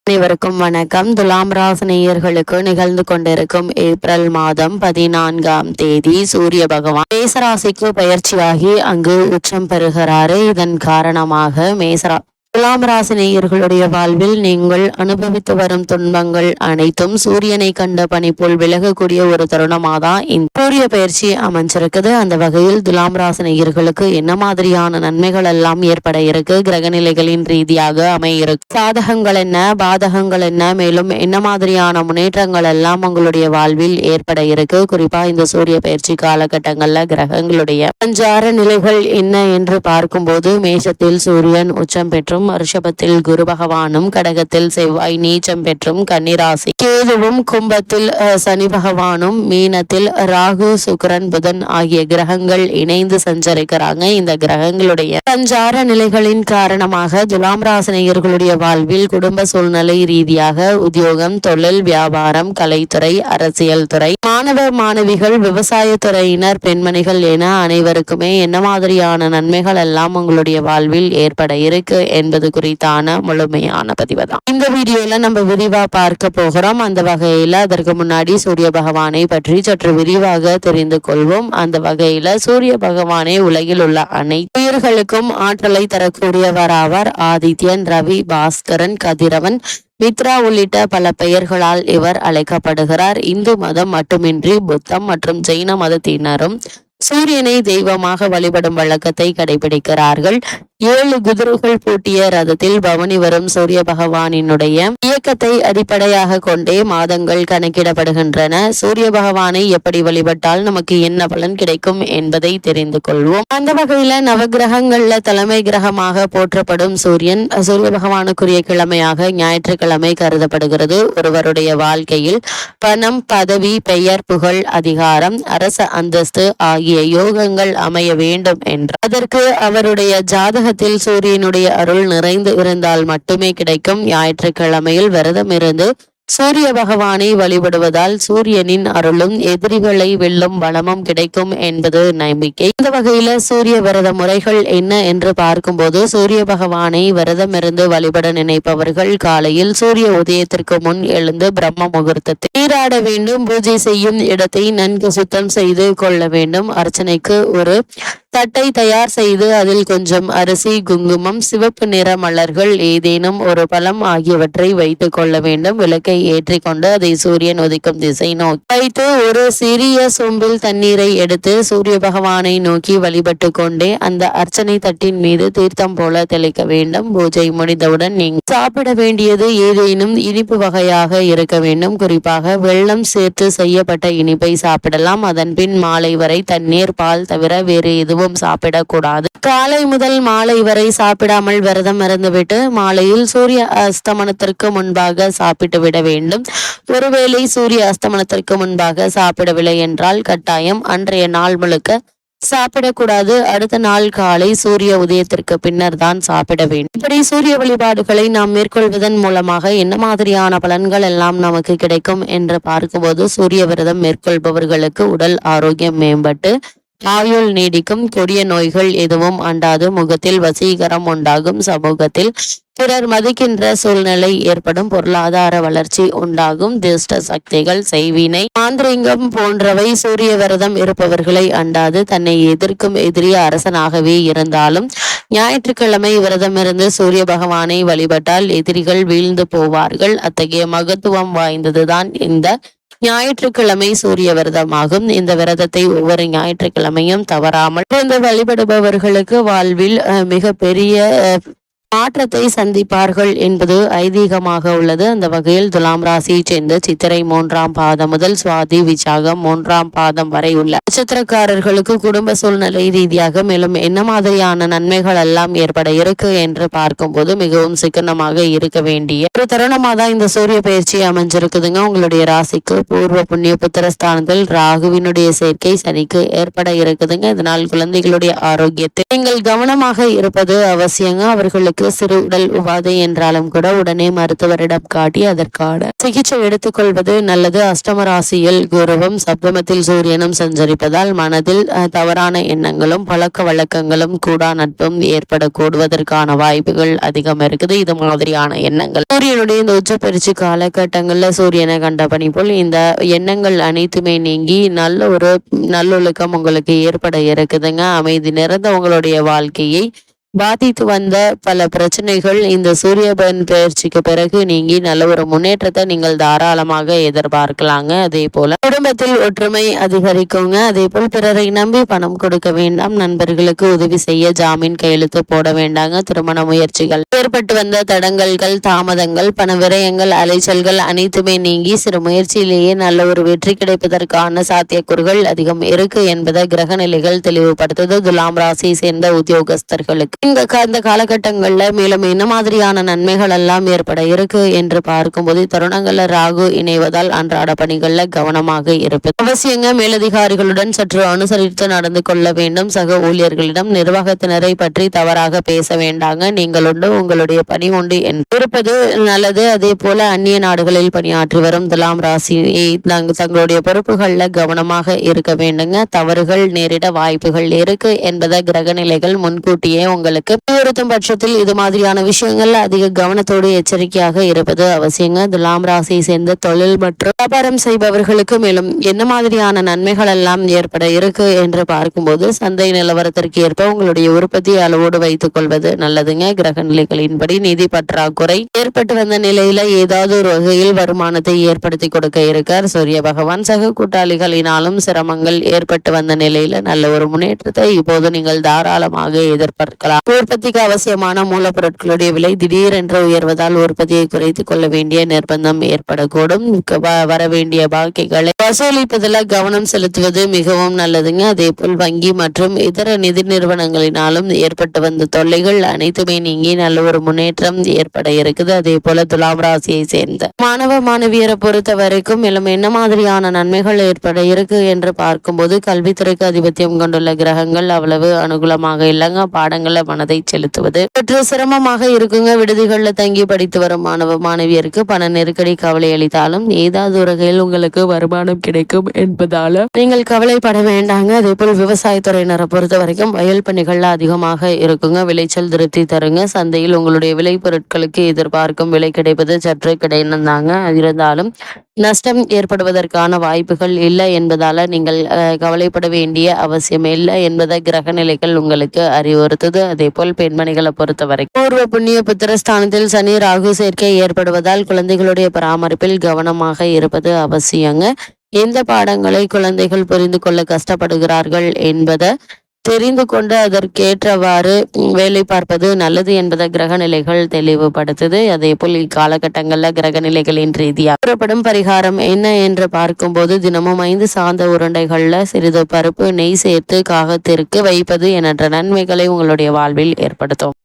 அனைவருக்கும் வணக்கம். துலாம் ராசி நேயர்களுக்கு நிகழ்ந்து கொண்டிருக்கும் ஏப்ரல் மாதம் 14ஆம் தேதி சூரிய பகவான் மேசராசிக்கு பயிற்சியாகி அங்கு உச்சம் பெறுகிறாரு. இதன் காரணமாக துலாம் ராசி நேயர்களுடைய வாழ்வில் நீங்கள் அனுபவித்து வரும் துன்பங்கள் அனைத்தும் சூரியனை கண்ட பனி போல் விலகக்கூடிய ஒரு தருணமாக தான் இந்த சூரிய பயிற்சி அமைஞ்சிருக்குது. அந்த வகையில் துலாம் ராசி நேயர்களுக்கு என்ன மாதிரியான நன்மைகள் எல்லாம் ஏற்பட இருக்கு, கிரகநிலைகளின் ரீதியாக அமைய இருக்கு, சாதகங்கள் என்ன, பாதகங்கள் என்ன, மேலும் என்ன மாதிரியான முன்னேற்றங்கள் எல்லாம் உங்களுடைய வாழ்வில் ஏற்பட இருக்கு. குறிப்பா இந்த சூரிய பயிற்சி காலகட்டங்கள்ல கிரகங்களுடைய சஞ்சார நிலைகள் என்ன என்று பார்க்கும்போது, மேஷத்தில் சூரியன் உச்சம் பெற்றும், ரிஷபத்தில் குரு பகவானும், கடகத்தில் செவ்வாய் நீச்சம் பெற்றும், கன்னிராசி கேதுவும், கும்பத்தில் சனி பகவானும், மீனத்தில் ராகு சுக்கிரன் புதன் ஆகிய கிரகங்கள் இணைந்து சஞ்சரிக்கிறாங்க. இந்த கிரகங்களுடைய சஞ்சார நிலைகளின் காரணமாக துலாம் ராசினியர்களுடைய வாழ்வில் குடும்ப சூழ்நிலை ரீதியாக உத்தியோகம், தொழில், வியாபாரம், கலைத்துறை, அரசியல் துறை, மாணவ மாணவிகள், விவசாய துறையினர், பெண்மணிகள் என அனைவருக்குமே என்ன மாதிரியான நன்மைகள் எல்லாம் உங்களுடைய வாழ்வில் ஏற்பட இருக்கு என்பது குறித்தான முழுமையான பதிவு தான் இந்த வீடியோல நம்ம விரிவா பார்க்க போகிறோம். அந்த வகையில அதற்கு முன்னாடி சூரிய பகவானை பற்றி சற்று விரிவாக தெரிந்து கொள்வோம். அந்த வகையில சூரிய பகவானை உலகில் உள்ள அனைத்து உயிர்களுக்கும் ஆற்றலை தரக்கூடியவராவார். ஆதித்யன், ரவி, பாஸ்கரன், கதிரவன், மித்ரா உள்ளிட்ட பல பெயர்களால் இவர் அழைக்கப்படுகிறார். இந்து மதம் மட்டுமின்றி புத்தம் மற்றும் ஜெயின மதத்தினரும் சூரியனை தெய்வமாக வழிபடும் வழக்கத்தை கடைபிடிக்கிறார்கள். 7 குதிரைகள் பூட்டிய ரதத்தில் பவனி வரும் சூரிய பகவானினுடைய இயக்கத்தை அடிப்படையாக கொண்டே மாதங்கள் கணக்கிடப்படுகின்றன. சூரிய பகவானை எப்படி வழிபட்டால் நமக்கு என்ன பலன் கிடைக்கும் என்பதை தெரிந்து கொள்வோம். அந்த வகையில நவகிரகங்கள்ல தலைமை கிரகமாக போற்றப்படும் சூரிய பகவானுக்குரிய கிழமையாக ஞாயிற்றுக்கிழமை கருதப்படுகிறது. ஒருவருடைய வாழ்க்கையில் பணம், பதவி, பெயர், புகழ், அதிகாரம், அரச அந்தஸ்து ஆகிய யோகங்கள் அமைய வேண்டும் என்று அதற்கு அவருடைய ஜாதகத்தில் சூரியனுடைய அருள் நிறைந்து இருந்தால் மட்டுமே கிடைக்கும். ஞாயிற்றுக்கிழமையில் விரதம் இருந்து சூரிய பகவானை வழிபடுவதால் சூரியனின் அருளும் எதிரிகளை வெல்லும் பலமும் கிடைக்கும் என்பது நம்பிக்கை. இந்த வகையில சூரிய விரத முறைகள் என்ன என்று பார்க்கும்போது, சூரிய பகவானை விரதம் இருந்து வழிபட நினைப்பவர்கள் காலையில் சூரிய உதயத்திற்கு முன் எழுந்து பிரம்ம முகூர்த்தத்தில் நீராட வேண்டும். பூஜை செய்யும் இடத்தை நன்கு சுத்தம் செய்து கொள்ள வேண்டும். அர்ச்சனைக்கு ஒரு தட்டை தயார் செய்து அதில் கொஞ்சம் அரிசி, குங்குமம், சிவப்பு நிற மலர்கள், ஏதேனும் ஒரு பழம் ஆகியவற்றை வைத்துக் கொள்ள வேண்டும். விளக்கை ஏற்றி கொண்டு அதை சூரியன் உதிக்கும் திசை நோக்கி வைத்து ஒரு சிறிய சொம்பில் தண்ணீரை எடுத்து சூரிய பகவானை நோக்கி வழிபட்டு கொண்டே அந்த அர்ச்சனை தட்டின் மீது தீர்த்தம் போல தெளிக்க வேண்டும். பூஜை முடிந்தவுடன் நீங்கள் சாப்பிட வேண்டியது ஏதேனும் இனிப்பு வகையாக இருக்க வேண்டும். குறிப்பாக வெல்லம் சேர்த்து செய்யப்பட்ட இனிப்பை சாப்பிடலாம். அதன் பின் மாலை வரை தண்ணீர், பால் தவிர வேறு எதுவும் சாப்பிடக்கூடாது. காலை முதல் மாலை வரை சாப்பிடாமல் விரதம் இருந்துவிட்டு மாலையில் சூரிய அஸ்தமனத்திற்கு முன்பாக சாப்பிட்டு விட வேண்டும். ஒருவேளை சூரிய அஸ்தமனத்திற்கு முன்பாக சாப்பிடவில்லை என்றால் கட்டாயம் அன்றைய நாள் முழுக்க சாப்பிடக்கூடாது. அடுத்த நாள் காலை சூரிய உதயத்திற்கு பின்னர் தான் சாப்பிட வேண்டும். இப்படி சூரிய வழிபாடுகளை நாம் மேற்கொள்வதன் மூலமாக என்ன மாதிரியான பலன்கள் எல்லாம் நமக்கு கிடைக்கும் என்று பார்க்கும்போது, சூரிய விரதம் மேற்கொள்பவர்களுக்கு உடல் ஆரோக்கியம் மேம்பட்டு ஆயுள் நீடிக்கும். கொடிய நோய்கள் எதுவும் அண்டாது. முகத்தில் வசீகரம் உண்டாகும். சமூகத்தில் பிறர் மதிக்கின்ற சூழ்நிலை ஏற்படும். பொருளாதார வளர்ச்சி உண்டாகும். திருஷ்ட சக்திகள், செய்வினை, மாந்திரிகம் போன்றவை சூரிய விரதம் இருப்பவர்களை அண்டாது. தன்னை எதிர்க்கும் எதிரி அரசனாகவே இருந்தாலும் ஞாயிற்றுக்கிழமை விரதம் இருந்து சூரிய பகவானை வழிபட்டால் எதிரிகள் வீழ்ந்து போவார்கள். அத்தகைய மகத்துவம் வாய்ந்ததுதான் இந்த ஞாயிற்றுக்கிழமை சூரிய விரதமாகும். இந்த விரதத்தை ஒவ்வொரு ஞாயிற்றுக்கிழமையும் தவறாமல் இந்த வழிபடுபவர்களுக்கு வாழ்வில் மிக பெரிய மாற்றத்தை சந்திப்பார்கள் என்பது ஐதீகமாக உள்ளது. அந்த வகையில் துலாம் ராசியை சேர்ந்த சித்திரை 3ஆம் பாதம் முதல் சுவாதி, விசாகம் 3ஆம் பாதம் வரை உள்ள நட்சத்திரக்காரர்களுக்கு குடும்ப சூழ்நிலை ரீதியாக மேலும் என்ன மாதிரியான நன்மைகள் எல்லாம் ஏற்பட இருக்கு என்று பார்க்கும்போது மிகவும் சிக்கனமாக இருக்க வேண்டிய ஒரு தருணமாக தான் இந்த சூரிய பயிற்சி அமைஞ்சிருக்குதுங்க. உங்களுடைய ராசிக்கு பூர்வ புண்ணிய புத்திரஸ்தானத்தில் ராகுவினுடைய சேர்க்கை சனிக்கு ஏற்பட இருக்குதுங்க. இதனால் குழந்தைகளுடைய ஆரோக்கியத்தை நீங்கள் கவனமாக இருப்பது அவசியங்க. அவர்களுக்கு உங்களுக்கு சிறு உடல் உபாதை என்றாலும் கூட உடனே மருத்துவரிடம் காட்டி அதற்கான சிகிச்சை எடுத்துக்கொள்வது நல்லது. அஷ்டம ராசியில் குருவும் சப்தமத்தில் சூரியனும் சஞ்சரிப்பதால் மனதில் தவறான எண்ணங்களும் பழக்க வழக்கங்களும் கூடா நட்பும் ஏற்படக்கூடுவதற்கான வாய்ப்புகள் அதிகம் இருக்குது. இது மாதிரியான எண்ணங்கள் சூரியனுடைய இந்த உச்சப்பயிற்சி காலகட்டங்கள்ல சூரியனை கண்டபடி போல் இந்த எண்ணங்கள் அனைத்துமே நீங்கி நல்ல ஒரு நல்லொழுக்கம் உங்களுக்கு ஏற்பட இருக்குதுங்க. அமைதி நிறைந்த உங்களுடைய வாழ்க்கையை பாதித்து வந்த பல பிரச்சனைகள் இந்த சூரிய பயிற்சிக்கு பிறகு நீங்கி நல்ல ஒரு முன்னேற்றத்தை நீங்கள் தாராளமாக எதிர்பார்க்கலாங்க. அதே போல குடும்பத்தில் ஒற்றுமை அதிகரிக்குங்க. அதே போல் பிறரை நம்பி பணம் கொடுக்க வேண்டாம். நண்பர்களுக்கு உதவி செய்ய ஜாமீன் கையெழுத்து போட வேண்டாங்க. திருமண முயற்சிகள் ஏற்பட்டு வந்த தடங்கல்கள் தாமதங்கள் பண விரயங்கள் அலைச்சல்கள் அனைத்துமே நீங்கி சிறு முயற்சியிலேயே நல்ல ஒரு வெற்றி கிடைப்பதற்கான சாத்தியக்கூறுகள் அதிகம் இருக்கு என்பதை கிரக நிலைகள் தெளிவுபடுத்துது. துலாம் ராசியை சேர்ந்த உத்தியோகஸ்தர்களுக்கு இந்த காலகட்டங்கள்ல மேலும் என்ன மாதிரியான நன்மைகள் எல்லாம் ஏற்பட இருக்கு என்று பார்க்கும்போது தருணங்கள்ல ராகு இணைவதால் அன்றாட பணிகள்ல கவனமாக இருப்பது அவசியங்க. மேலதிகாரிகளுடன் சற்று அனுசரித்து நடந்து கொள்ள வேண்டும். சக ஊழியர்களிடம் நிர்வாகத்தினரை பற்றி தவறாக பேச வேண்டாங்க. நீங்கள் உண்டு உங்களுடைய பணி உண்டு இருப்பது நல்லது. அதே போல அந்நிய நாடுகளில் பணியாற்றி வரும் துலாம் ராசி தங்களுடைய பொறுப்புகள்ல கவனமாக இருக்க வேண்டுங்க. தவறுகள் நேரிட வாய்ப்புகள் இருக்கு என்பதை கிரக நிலைகள் முன்கூட்டியே உங்களுக்கு வலியுறுத்தும் பட்சத்தில் இது மாதிரியான விஷயங்கள்ல அதிக கவனத்தோடு எச்சரிக்கையாக இருப்பது அவசியங்க. துலாம் ராசியை சேர்ந்த தொழில் மற்றும் வியாபாரம் செய்பவர்களுக்கு மேலும் என்ன மாதிரியான நன்மைகள் எல்லாம் ஏற்பட இருக்கு என்று பார்க்கும்போது சந்தை நிலவரத்திற்கு ஏற்ப உங்களுடைய உற்பத்தி அளவோடு வைத்துக் கொள்வது நல்லதுங்க. கிரக நிலைகளின்படி நிதி பற்றாக்குறை ஏற்பட்டு வந்த நிலையில ஏதாவது ஒரு வகையில் வருமானத்தை ஏற்படுத்தி கொடுக்க இருக்கார் சூரிய பகவான். சக கூட்டாளிகளினாலும் சிரமங்கள் ஏற்பட்டு வந்த நிலையில நல்ல ஒரு முன்னேற்றத்தை இப்போது நீங்கள் தாராளமாக எதிர்பார்க்கலாம். உற்பத்திக்கு அவசியமான மூலப்பொருட்களுடைய விலை திடீரென்று உயர்வதால் உற்பத்தியை குறைத்துக் கொள்ள வேண்டிய நிர்பந்தம் ஏற்படக்கூடும். வர வேண்டிய பாக்கிகளை வசூலிப்பதில் கவனம் செலுத்துவது மிகவும் நல்லதுங்க. அதே போல் வங்கி மற்றும் இதர நிதி நிறுவனங்களினாலும் ஏற்பட்டு வந்த தொல்லைகள் அனைத்துமே நீங்கி நல்ல ஒரு முன்னேற்றம் ஏற்பட இருக்குது. அதே போல துலாம் ராசியை சேர்ந்த மாணவ மாணவியரை பொறுத்த வரைக்கும் மேலும் என்ன மாதிரியான நன்மைகள் ஏற்பட இருக்கு என்று பார்க்கும்போது கல்வித்துறைக்கு அதிபத்தியம் கொண்டுள்ள கிரகங்கள் அவ்வளவு அனுகூலமாக இல்லைங்க. பாடங்களை மனதை செலுத்துவது சற்று சிரமமாக இருக்குங்க. விடுதிகள்ல தங்கி படித்து வரும் மாணவ மாணவியருக்கு பண நெருக்கடி கவலை அளித்தாலும் ஏதாவது ஒரு வகையில் உங்களுக்கு வருமானம் கிடைக்கும் என்பதால நீங்கள் கவலைப்பட வேண்டாங்க. அதே போல் விவசாயத்துறையினரை பொறுத்த வரைக்கும் வயல் பணிகள்ல அதிகமாக இருக்குங்க. விளைச்சல் திருப்தி தருங்க. சந்தையில் உங்களுடைய விலை பொருட்களுக்கு எதிர்பார்க்கும் விலை கிடைப்பது சற்று கிடைந்தாங்க. இருந்தாலும் நஷ்டம் ஏற்படுவதற்கான வாய்ப்புகள் இல்லை என்பதால நீங்கள் கவலைப்பட வேண்டிய அவசியம் இல்லை என்பதை கிரக நிலைகள் உங்களுக்கு அறிவுறுத்துது. அதே போல் பெண்மணிகளை பொறுத்தவரை பூர்வ புண்ணிய புத்திரஸ்தானத்தில் சனி ராகு சேர்க்கை ஏற்படுவதால் குழந்தைகளுடைய பராமரிப்பில் கவனமாக இருப்பது அவசியங்க. எந்த பாடங்களை குழந்தைகள் புரிந்து கொள்ள கஷ்டப்படுகிறார்கள் என்பதை தெரிந்து கொண்டு அதற்கேற்றவாறு வேலை பார்ப்பது நல்லது என்பதை கிரக நிலைகள் தெளிவுபடுத்துது. அதே போல் இக்காலகட்டங்களில் கிரக நிலைகளின் ரீதியாக கூறப்படும் பரிகாரம் என்ன என்று பார்க்கும்போது தினமும் 5 சார்ந்த உருண்டைகள்ல சிறிது பருப்பு நெய் சேர்த்து காகத்திற்கு வைப்பது என்ற நன்மைகளை உங்களுடைய வாழ்வில் ஏற்படுத்தும்.